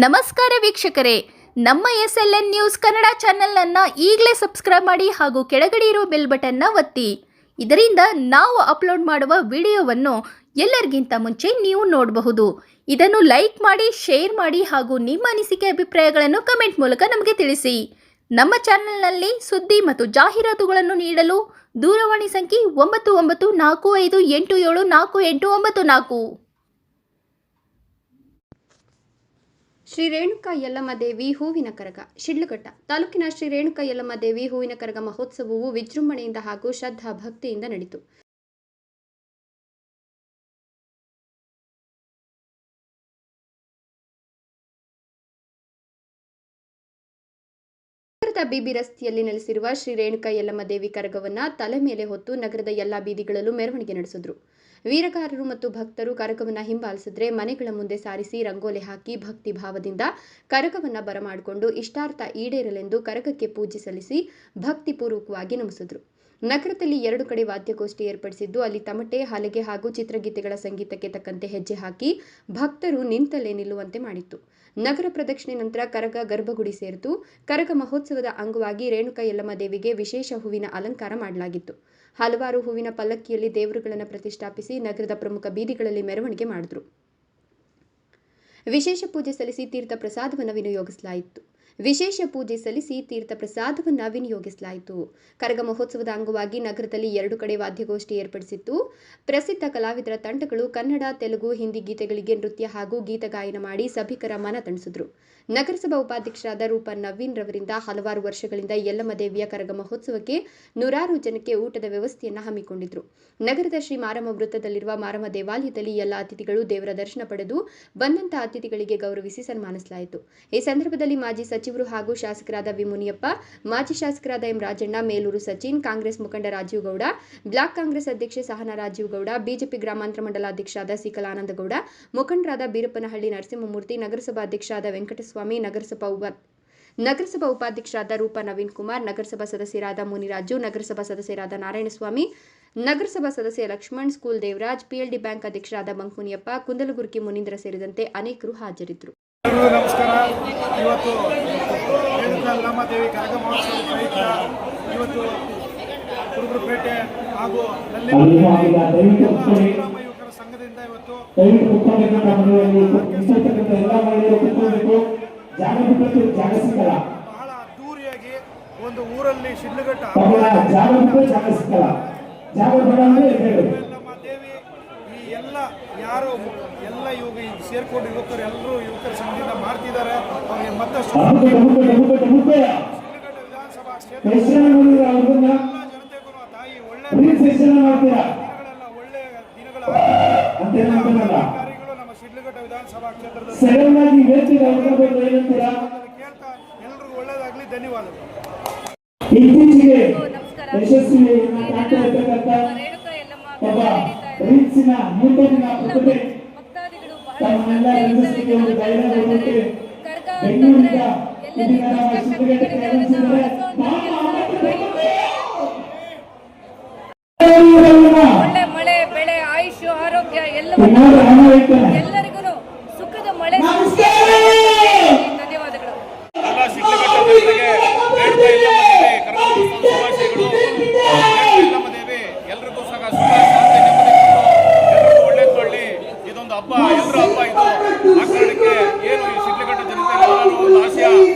ನಮಸ್ಕಾರ ವೀಕ್ಷಕರೇ, ನಮ್ಮ SLN ನ್ಯೂಸ್ ಕನ್ನಡ ಚಾನೆಲ್ ಈಗಲೇ ಸಬ್ಸ್ಕ್ರೈಬ್ ಮಾಡಿ ಹಾಗೂ ಕೆಳಗಡೆ ಇರುವ ಬೆಲ್ ಬಟನ್ ಒತ್ತಿ. ಇದರಿಂದ ನಾವು ಅಪ್ಲೋಡ್ ಮಾಡುವ ವಿಡಿಯೋವನ್ನು ಎಲ್ಲರಿಗಿಂತ ಮುಂಚೆ ನೀವು ನೋಡಬಹುದು. ಇದನ್ನು ಲೈಕ್ ಮಾಡಿ, ಶೇರ್ ಮಾಡಿ ಹಾಗೂ ನಿಮ್ಮ ಅನಿಸಿಕೆ ಅಭಿಪ್ರಾಯಗಳನ್ನು ಕಮೆಂಟ್ ಮೂಲಕ ನಮಗೆ ತಿಳಿಸಿ. ನಮ್ಮ ಚಾನೆಲ್ನಲ್ಲಿ ಸುದ್ದಿ ಮತ್ತು ಜಾಹೀರಾತುಗಳನ್ನು ನೀಡಲು ದೂರವಾಣಿ ಸಂಖ್ಯೆ 9945874894. ಶ್ರೀ ರೇಣುಕಾ ಯಲ್ಲಮ್ಮ ದೇವಿ ಹೂವಿನ ಕರಗ ಶಿಡ್ಲಘಟ್ಟ ತಾಲೂಕಿನ ಶ್ರೀ ರೇಣುಕಾ ಯಲ್ಲಮ್ಮ ದೇವಿ ಹೂವಿನ ಕರಗ ಮಹೋತ್ಸವವು ವಿಜೃಂಭಣೆಯಿಂದ ಹಾಗೂ ಶ್ರದ್ಧಾ ಭಕ್ತಿಯಿಂದ ನಡೆಯಿತು. ನಗರದ ಬಿಬಿ ರಸ್ತೆಯಲ್ಲಿ ನೆಲೆಸಿರುವ ಶ್ರೀ ರೇಣುಕಾ ಯಲ್ಲಮ್ಮ ದೇವಿ ಕರಗವನ್ನು ತಲೆ ಮೇಲೆ ಹೊತ್ತು ನಗರದ ಎಲ್ಲಾ ಬೀದಿಗಳಲ್ಲೂ ಮೆರವಣಿಗೆ ನಡೆಸಿದ್ರು. ವೀರಗಾರರು ಮತ್ತು ಭಕ್ತರು ಕರಗವನ್ನು ಹಿಂಬಾಲಿಸಿದ್ರೆ ಮನೆಗಳ ಮುಂದೆ ಸಾರಿಸಿ ರಂಗೋಲಿ ಹಾಕಿ ಭಕ್ತಿ ಭಾವದಿಂದ ಕರಗವನ್ನು ಬರಮಾಡಿಕೊಂಡು ಇಷ್ಟಾರ್ಥ ಈಡೇರಲೆಂದು ಕರಗಕ್ಕೆ ಪೂಜೆ ಸಲ್ಲಿಸಿ ಭಕ್ತಿಪೂರ್ವಕವಾಗಿ ನಮಿಸಿದ್ರು. ನಗರದಲ್ಲಿ 2 ಕಡೆ ವಾದ್ಯಗೋಷ್ಠಿ ಏರ್ಪಡಿಸಿದ್ದು ಅಲ್ಲಿ ತಮಟೆ, ಹಲಗೆ ಹಾಗೂ ಚಿತ್ರಗೀತೆಗಳ ಸಂಗೀತಕ್ಕೆ ತಕ್ಕಂತೆ ಹೆಜ್ಜೆ ಹಾಕಿ ಭಕ್ತರು ನಿಂತಲ್ಲೇ ನಿಲ್ಲುವಂತೆ ಮಾಡಿತ್ತು. ನಗರ ಪ್ರದಕ್ಷಿಣೆ ನಂತರ ಕರಗ ಗರ್ಭಗುಡಿ ಸೇರಿತು. ಕರಗ ಮಹೋತ್ಸವದ ಅಂಗವಾಗಿ ರೇಣುಕಾ ಯಲ್ಲಮ್ಮ ದೇವಿಗೆ ವಿಶೇಷ ಹೂವಿನ ಅಲಂಕಾರ ಮಾಡಲಾಗಿತ್ತು. ಹಲವಾರು ಹೂವಿನ ಪಲ್ಲಕ್ಕಿಯಲ್ಲಿ ದೇವರುಗಳನ್ನು ಪ್ರತಿಷ್ಠಾಪಿಸಿ ನಗರದ ಪ್ರಮುಖ ಬೀದಿಗಳಲ್ಲಿ ಮೆರವಣಿಗೆ ಮಾಡಿದ್ರು. ವಿಶೇಷ ಪೂಜೆ ಸಲ್ಲಿಸಿ ತೀರ್ಥ ಪ್ರಸಾದವನ್ನು ವಿನಿಯೋಗಿಸಲಾಯಿತು. ಕರಗ ಮಹೋತ್ಸವದ ಅಂಗವಾಗಿ ನಗರದಲ್ಲಿ 2 ಕಡೆ ವಾದ್ಯಗೋಷ್ಠಿ ಏರ್ಪಡಿಸಿತ್ತು. ಪ್ರಸಿದ್ಧ ಕಲಾವಿದರ ತಂಡಗಳು ಕನ್ನಡ, ತೆಲುಗು, ಹಿಂದಿ ಗೀತೆಗಳಿಗೆ ನೃತ್ಯ ಹಾಗೂ ಗೀತಗಾಯನ ಮಾಡಿ ಸಭಿಕರ ಮನ ತಣಿಸಿದ್ರು. ನಗರಸಭಾ ಉಪಾಧ್ಯಕ್ಷರಾದ ರೂಪಾ ನವೀನ್ ರವರಿಂದ ಹಲವಾರು ವರ್ಷಗಳಿಂದ ಯಲ್ಲಮ್ಮ ದೇವಿಯ ಕರಗ ಮಹೋತ್ಸವಕ್ಕೆ 100 ಜನಕ್ಕೆ ಊಟದ ವ್ಯವಸ್ಥೆಯನ್ನು ಹಮ್ಮಿಕೊಂಡಿದ್ರು. ನಗರದ ಶ್ರೀ ಮಾರಮ್ಮ ವೃತ್ತದಲ್ಲಿರುವ ಮಾರಮ್ಮ ದೇವಾಲಯದಲ್ಲಿ ಎಲ್ಲ ಅತಿಥಿಗಳು ದೇವರ ದರ್ಶನ ಪಡೆದು ಬಂದಂತಹ ಅತಿಥಿಗಳಿಗೆ ಗೌರವಿಸಿ ಸನ್ಮಾನಿಸಲಾಯಿತು. ಈ ಸಂದರ್ಭದಲ್ಲಿ ಮಾಜಿ ಸಚಿವರು ಹಾಗೂ ಶಾಸಕರಾದ ವಿ ಮುನಿಯಪ್ಪ, ಮಾಜಿ ಶಾಸಕರಾದ ಎಂ ರಾಜಣ್ಣ, ಮೇಲೂರು ಸಚಿನ್, ಕಾಂಗ್ರೆಸ್ ಮುಖಂಡ ರಾಜೀವ್ ಗೌಡ, ಬ್ಲಾಕ್ ಕಾಂಗ್ರೆಸ್ ಅಧ್ಯಕ್ಷೆ ಸಹನಾ ರಾಜೀವ್ ಗೌಡ, ಬಿಜೆಪಿ ಗ್ರಾಮಾಂತರ ಮಂಡಲಾಧ್ಯಕ್ಷರಾದ ಸಿಕಲ್ ಆನಂದಗೌಡ, ಮುಖಂಡರಾದ ಬೀರಪ್ಪನಹಳ್ಳಿ ನರಸಿಂಹಮೂರ್ತಿ, ನಗರಸಭಾ ಅಧ್ಯಕ್ಷರಾದ ವೆಂಕಟಸ್ವಾಮಿ, ನಗರಸಭಾ ಉಪಾಧ್ಯಕ್ಷರಾದ ರೂಪಾ ನವೀನ್ ಕುಮಾರ್, ನಗರಸಭಾ ಸದಸ್ಯರಾದ ಮುನಿರಾಜು, ನಗರಸಭಾ ಸದಸ್ಯರಾದ ನಾರಾಯಣಸ್ವಾಮಿ, ನಗರಸಭಾ ಸದಸ್ಯ Lakshman, school Devaraj, PLD bank ಅಧ್ಯಕ್ಷರಾದ ಮಂಕುನಿಯಪ್ಪ, ಕುಂದಲಗುರ್ಕಿ ಮುನೀಂದ್ರ ಸೇರಿದಂತೆ ಅನೇಕರು ಹಾಜರಿದ್ದರು. ನಮಸ್ಕಾರ. ಇವತ್ತು ರೇಣುಕಾ ಯಲ್ಲಮ್ಮ ದೇವಿ ಕರಗ ಮಹೋತ್ಸವ ಪ್ರಯುಕ್ತ ಇವತ್ತು ಕುರುಬರಪೇಟೆ ಹಾಗೂ ಶ್ರೀರಾಮ ಯುವಕರ ಸಂಘದಿಂದ ಇವತ್ತು ಬಹಳ ಅದ್ದೂರಿಯಾಗಿ ಒಂದು ಊರಲ್ಲಿ ಶಿಡ್ಲಘಟ್ಟ ಯಲ್ಲಮ್ಮ ದೇವಿ ಈ ಎಲ್ಲ ಯಾರು ಎಲ್ಲ ಸೇರ್ಕೊಂಡು ಯುವಕರು ಎಲ್ಲರೂ ಯುವಕರ ಸಂಘದಿಂದ ಮಾಡ್ತಿದ್ದಾರೆ. ಅವರಿಗೆ ಮತ್ತಷ್ಟು ವಿಧಾನಸಭಾ ಕ್ಷೇತ್ರ ಜನತೆಗೂ ತಾಯಿ ಒಳ್ಳೆ ಅಧಿಕಾರಿಗಳು ನಮ್ಮ ಶಿಡ್ಲಘಟ್ಟ ವಿಧಾನಸಭಾ ಕ್ಷೇತ್ರದಲ್ಲಿ ಕೇಳ್ತಾ ಎಲ್ರಿಗೂ ಒಳ್ಳೇದಾಗ್ಲಿ. ಧನ್ಯವಾದಗಳು. ಇತ್ತೀಚೆಗೆ ರೀತಿನ ಮುಂದಿನ ಪ್ರತಿಭೆ ತಮ್ಮನ್ನೆಲ್ಲ ಎದುರಿಸಲಿಕ್ಕೆ ಒಂದು ಧೈರ್ಯ ಬರುತ್ತೆ. ಬೆಂಗಳೂರಿನ ಒಳ್ಳೆ ಮಳೆ, ಬೆಳೆ, ಆಯುಷ್, ಆರೋಗ್ಯ ಎಲ್ಲರಿಗೂ ಸುಖದ ಮಳೆ. ಧನ್ಯವಾದಗಳು. ಎಲ್ರಿಗೂ ಸಹ ಸುಖ, ಶಾಂತಿ, ನೆಮ್ಮದಿ ಎಲ್ರಿಗೂ ಒಳ್ಳೇದು ಮಾಡಲಿ. ಇದೊಂದು ಹಬ್ಬ, ಎಲ್ಲರ ಹಬ್ಬ ಇದು. ಆ ಕಾರಣಕ್ಕೆ ಏನು ಈ ಶಿಡ್ಲಘಟ್ಟ ಜನತೆಗೆ ಒಂದು ಆಶಯ,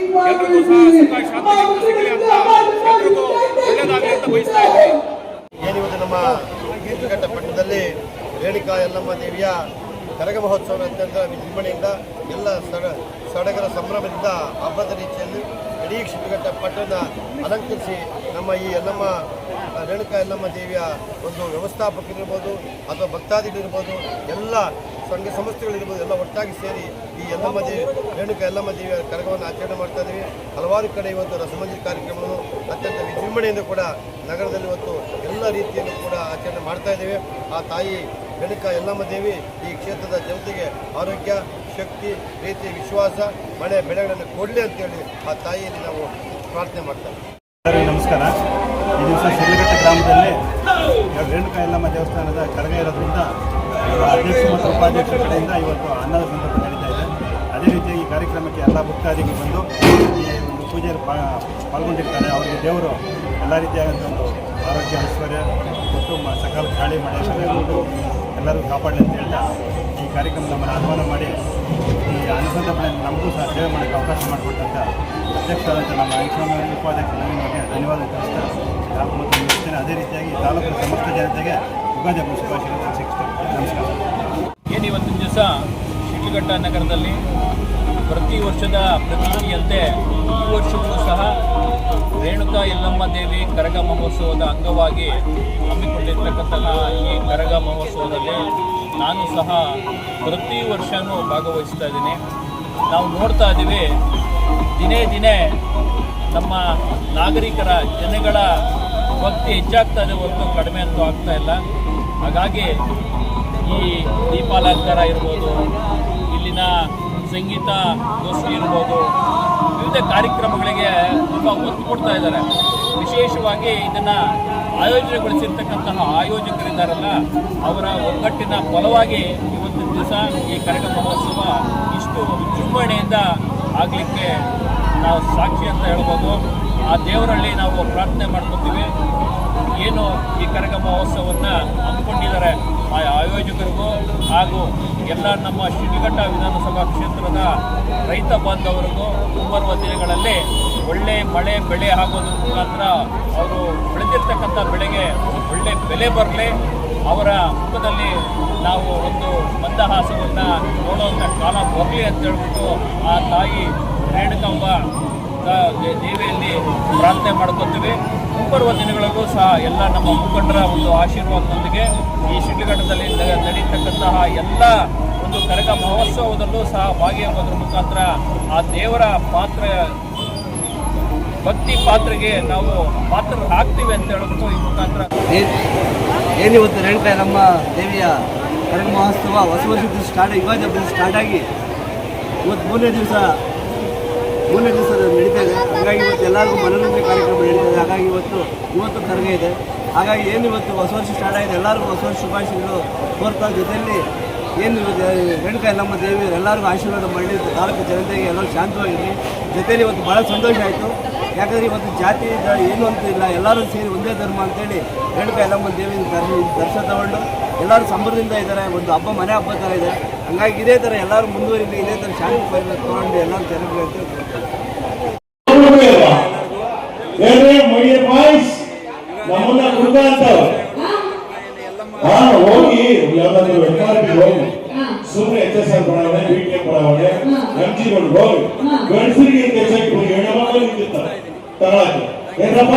ಎಲ್ರಿಗೂ ಸಹ ಸುಖ, ಶಾಂತಿ, ನೆಮ್ಮದಿ ಸಿಗಲಿ ಅಂತ ಎಲ್ರಿಗೂ ಒಳ್ಳೇದಾಗಲಿ ಅಂತ ಬಯಸ್ತಾ ಇದ್ದೀವಿ. ಏನಿವತ್ತು ನಮ್ಮ ಶಿಡ್ಲಘಟ್ಟ ಪಟ್ಟಣದಲ್ಲಿ ರೇಣುಕಾ ಯಲ್ಲಮ್ಮ ದೇವಿಯ ಕರಗ ಮಹೋತ್ಸವ ಅತ್ಯಂತ ವಿಜೃಂಭಣೆಯಿಂದ ಎಲ್ಲ ಸಡಗರ ಸಂಭ್ರಮದಿಂದ ಹಬ್ಬದ ರೀತಿಯಲ್ಲಿ ಇಡೀ ಶಿಡ್ಲಘಟ್ಟ ಪಟ್ಟಣ ಅಲಂಕರಿಸಿ ನಮ್ಮ ಈ ಯಲ್ಲಮ್ಮ ರೇಣುಕಾ ಯಲ್ಲಮ್ಮ ದೇವಿಯ ಒಂದು ವ್ಯವಸ್ಥಾಪಕರಿರ್ಬೋದು ಅಥವಾ ಭಕ್ತಾದಿಗಳಿರ್ಬೋದು, ಎಲ್ಲ ಸಂಘ ಸಂಸ್ಥೆಗಳಿರ್ಬೋದು, ಎಲ್ಲ ಒಟ್ಟಾಗಿ ಸೇರಿ ಈ ಯಲ್ಲಮ್ಮ ದೇವಿ ರೇಣುಕಾ ಯಲ್ಲಮ್ಮ ದೇವಿಯ ಕರಗವನ್ನು ಆಚರಣೆ ಮಾಡ್ತಾ ಇದ್ದೀವಿ. ಹಲವಾರು ಕಡೆ ಇವತ್ತು ರಸಮಂಜರಿ ಕಾರ್ಯಕ್ರಮವನ್ನು ಅತ್ಯಂತ ವಿಜೃಂಭಣೆಯಿಂದ ಕೂಡ ನಗರದಲ್ಲಿ ಇವತ್ತು ಎಲ್ಲ ರೀತಿಯನ್ನು ಕೂಡ ಆಚರಣೆ ಮಾಡ್ತಾ ಇದ್ದೇವೆ. ಆ ತಾಯಿ ರೇಣುಕಾ ಯಲ್ಲಮ್ಮ ದೇವಿ ಈ ಕ್ಷೇತ್ರದ ಜನತೆಗೆ ಆರೋಗ್ಯ, ಶಕ್ತಿ, ಪ್ರೀತಿ, ವಿಶ್ವಾಸ, ಮಳೆ ಬೆಳೆಗಳನ್ನು ಕೊಡಲಿ ಅಂತೇಳಿ ಆ ತಾಯಿಯಲ್ಲಿ ನಾವು ಪ್ರಾರ್ಥನೆ ಮಾಡ್ತೇವೆ. ನಮಸ್ಕಾರ. ಈ ದಿವಸ ಶಿಡ್ಲಘಟ್ಟ ಗ್ರಾಮದಲ್ಲಿ ರೇಣುಕಾ ಯಲ್ಲಮ್ಮ ದೇವಸ್ಥಾನದ ಕರಗ ಇರೋದ್ರಿಂದ ಅಧ್ಯಕ್ಷ ಮತ್ತು ಉಪಾಧ್ಯಕ್ಷರ ಕಡೆಯಿಂದ ಇವತ್ತು ಅನ್ನದ ಸಂದರ್ಭ ನಡೀತಾ ಇದೆ. ಅದೇ ರೀತಿಯಾಗಿ ಈ ಕಾರ್ಯಕ್ರಮಕ್ಕೆ ಎಲ್ಲ ಭಕ್ತಾದಿಗಳು ಬಂದು ಈ ಒಂದು ಪೂಜೆಯಲ್ಲಿ ಪಾಲ್ಗೊಂಡಿರ್ತಾರೆ. ಅವರಿಗೆ ದೇವರು ಎಲ್ಲ ರೀತಿಯಾದಂಥ ಒಂದು ಆರೋಗ್ಯ ಐಶ್ವರ್ಯ ಮತ್ತು ಸಕಾಲ ಗಾಳಿ ಮಳೆ ಕೊಟ್ಟು ಎಲ್ಲರಿಗೂ ಕಾಪಾಡಲಿ ಅಂತ ಹೇಳ್ತಾ ಈ ಕಾರ್ಯಕ್ರಮ ನಮ್ಮನ್ನು ಆಹ್ವಾನ ಮಾಡಿ ಈ ಅನುಸಂಧಾನ ನಮಗೂ ಸಹ ಸೇವೆ ಮಾಡೋಕ್ಕೆ ಅವಕಾಶ ಮಾಡಿಕೊಟ್ಟಂಥ ಅಧ್ಯಕ್ಷರಾದಂಥ ನಮ್ಮ ಐಶ್ವರ್ಯ ಉಪಾಧ್ಯಕ್ಷ ನವೀನ್ಗೆ ಧನ್ಯವಾದ ತಿಳಿಸ್ತಾ ಹಾಗೂ ಮತ್ತು ಮುಗಿಸ್ತೇನೆ. ಅದೇ ರೀತಿಯಾಗಿ ತಾಲೂಕಿನ ಸಮಸ್ತ ಜನತೆಗೆ ಯುಗಾದಿ ಹಬ್ಬದ ಶುಭಾಶಯಗಳನ್ನು ಸಿಗ್ತೇನೆ. ನಮಸ್ಕಾರ. ಏನು ಇವತ್ತಿನ ದಿವಸ ಶಿಡ್ಲಘಟ್ಟ ನಗರದಲ್ಲಿ ಪ್ರತಿ ವರ್ಷದ ಪ್ರತಿನಿಧಿಯಂತೆ ಈ ವರ್ಷವೂ ಸಹ ರೇಣುಕಾ ಯಲ್ಲಮ್ಮ ದೇವಿ ಕರಗ ಮಹೋತ್ಸವದ ಅಂಗವಾಗಿ ಹಮ್ಮಿಕೊಂಡಿರ್ತಕ್ಕಂತಹ ಈ ಕರಗ ಮಹೋತ್ಸವದಲ್ಲಿ ನಾನು ಸಹ ಪ್ರತಿ ವರ್ಷವೂ ಭಾಗವಹಿಸ್ತಾ ಇದ್ದೀನಿ. ನಾವು ನೋಡ್ತಾ ಇದ್ದೀವಿ ದಿನೇ ದಿನೇ ನಮ್ಮ ನಾಗರಿಕರ ಜನಗಳ ಭಕ್ತಿ ಹೆಚ್ಚಾಗ್ತಾ ಇದೆ ಹೊರತು ಕಡಿಮೆ ಅಂತೂ ಆಗ್ತಾ ಇಲ್ಲ. ಹಾಗಾಗಿ ಈ ದೀಪಾಲಂಕಾರ ಇರ್ಬೋದು, ಇಲ್ಲಿನ ಸಂಗೀತ ಗೋಷ್ಠಿ ಇರ್ಬೋದು, ವಿವಿಧ ಕಾರ್ಯಕ್ರಮಗಳಿಗೆ ತುಂಬ ಒತ್ತು ಕೊಡ್ತಾ ಇದ್ದಾರೆ. ವಿಶೇಷವಾಗಿ ಇದನ್ನು ಆಯೋಜನೆಗೊಳಿಸಿರ್ತಕ್ಕಂತಹ ಆಯೋಜಕರಿದ್ದಾರಲ್ಲ, ಅವರ ಒಗ್ಗಟ್ಟಿನ ಫಲವಾಗಿ ಇವತ್ತಿನ ದಿವಸ ಈ ಕರಗ ಮಹೋತ್ಸವ ಇಷ್ಟು ವಿಜೃಂಭಣೆಯಿಂದ ಆಗಲಿಕ್ಕೆ ನಾವು ಸಾಕ್ಷಿ ಅಂತ ಹೇಳ್ಬೋದು. ಆ ದೇವರಲ್ಲಿ ನಾವು ಪ್ರಾರ್ಥನೆ ಮಾಡ್ಕೊತೀವಿ. ಏನು ಈ ಕರಗ ಮಹೋತ್ಸವವನ್ನು ಹಮ್ಮಿಕೊಂಡಿದ್ದಾರೆ ಆ ಆಯೋಜಕರಿಗೂ ಹಾಗೂ ಎಲ್ಲ ನಮ್ಮ ಶಿಡ್ಲಘಟ್ಟ ವಿಧಾನಸಭಾ ಕ್ಷೇತ್ರದ ರೈತ ಬಾಂಧವರಿಗೂ ಮುಂಬರುವ ದಿನಗಳಲ್ಲಿ ಒಳ್ಳೆ ಮಳೆ ಬೆಳೆ ಆಗೋದ್ರ ಮುಖಾಂತರ ಅವರು ಬೆಳೆದಿರ್ತಕ್ಕಂಥ ಬೆಳೆಗೆ ಒಳ್ಳೆ ಬೆಲೆ ಬರಲಿ, ಅವರ ಮುಖದಲ್ಲಿ ನಾವು ಒಂದು ಮಂದಹಾಸವನ್ನು ನೋಡುವಂಥ ಕಾಲ ಬರಲಿ ಅಂತ ಹೇಳ್ಬಿಟ್ಟು ಆ ತಾಯಿ ರೇಣುಕಾಂಬ ದೇವಿಯಲ್ಲಿ ಪ್ರಾರ್ಥನೆ ಮಾಡ್ಕೊತೀವಿ. ಮುಂಬರುವ ದಿನಗಳಲ್ಲೂ ಸಹ ಎಲ್ಲ ನಮ್ಮ ಮುಖಂಡರ ಒಂದು ಆಶೀರ್ವಾದದೊಂದಿಗೆ ಈ ಶಿಡ್ಲಘಟ್ಟದಲ್ಲಿ ನಡೀತಕ್ಕಂತಹ ಎಲ್ಲ ಒಂದು ಕರಗ ಮಹೋತ್ಸವದಲ್ಲೂ ಸಹ ಭಾಗಿಯಾಗೋದ್ರ ಮುಖಾಂತರ ಆ ದೇವರ ಭಕ್ತಿ ಪಾತ್ರೆಗೆ ನಾವು ಪಾತ್ರರಾಗ್ತೀವಿ ಅಂತ ಹೇಳ್ಬಿಟ್ಟು ಈ ಮುಖಾಂತರ ಏನಿವತ್ತು ರೇಣುಕಾ ಯಲ್ಲಮ್ಮ ದೇವಿಯ ಕರಗ ಮಹೋತ್ಸವ ಹೊಸ ವರ್ಷದ ಯುಗಾದಿ ಹಬ್ಬದ ಸ್ಟಾರ್ಟ್ ಆಗಿ ಇವತ್ತು ಮೂರನೇ ದಿವಸ ನಡೀತಾ ಇದೆ. ಹಾಗಾಗಿ ಇವತ್ತು ಎಲ್ಲರಿಗೂ ಮನೋರಂಜನೆ ಕಾರ್ಯಕ್ರಮ ನಡೀತಾ ಇದೆ. ಹಾಗಾಗಿ ಇವತ್ತು ಕರಗ ಇದೆ. ಹಾಗಾಗಿ ಇವತ್ತು ಹೊಸ ವರ್ಷ ಸ್ಟಾರ್ಟ್ ಆಗಿದೆ. ಎಲ್ಲರಿಗೂ ಹೊಸ ವರ್ಷ ಶುಭಾಶಯಗಳು ಕೋರ್ತಾ ಜೊತೆಯಲ್ಲಿ ರೇಣುಕಾ ಯಲ್ಲಮ್ಮ ದೇವಿ ಎಲ್ಲರಿಗೂ ಆಶೀರ್ವಾದ ಮಾಡಲಿ, ತಾಲೂಕು ಜನತೆಗೆ ಎಲ್ಲರೂ ಶಾಂತವಾಗಿರಲಿ. ಜೊತೆಯಲ್ಲಿ ಇವತ್ತು ಭಾಳ ಸಂತೋಷ ಆಯಿತು. ಯಾಕಂದರೆ ಇವತ್ತು ಜಾತಿ ಏನು ಅಂತ ಇಲ್ಲ, ಎಲ್ಲರೂ ಸೇರಿ ಒಂದೇ ಧರ್ಮ ಅಂತೇಳಿ ರೇಣುಕಾ ಯಲ್ಲಮ್ಮ ದೇವಿ ದರ್ಶನ ತಗೊಂಡು ಎಲ್ಲರೂ ಸಂಭ್ರಮದಿಂದ ಇದ್ದಾರೆ. ಒಂದು ಹಬ್ಬ ಮನೆ ಹಬ್ಬ ಥರ ಇದೆ. ಹಂಗಾಗಿ ಇದೇ ಥರ ಎಲ್ಲರೂ ಮುಂದುವರಿಲಿ, ಇದೇ ಥರ ಶಾಂತಿ ಪರಿಣಾಮ ತಗೊಂಡು ಎಲ್ಲರೂ ಜನಗಳು ಹೋಗಿ ಯಾವ್ದಾದ್ರು ವೆಟ್ಮಾರ್ಗೆ ಹೋಗಿ ಸುಮ್ಮನೆ ಎಕ್ಸರ್ಸೈಸ್ ಮಾಡೋಣ, ವೀಕೆಂಡ್ ಮಾಡೋಣ, ಗಂಜಿಗಳು ಹೋಗಿ ಗಂಡಸರಿಗೆ ಹೆಚ್ಚಾಗಿ ಹೆಣ್ಣು ಮಕ್ಕಳು ನಿಂತಿರ್ತಾರೆ ತಗೊಳಕ್ಕೆ. ಏನಪ್ಪ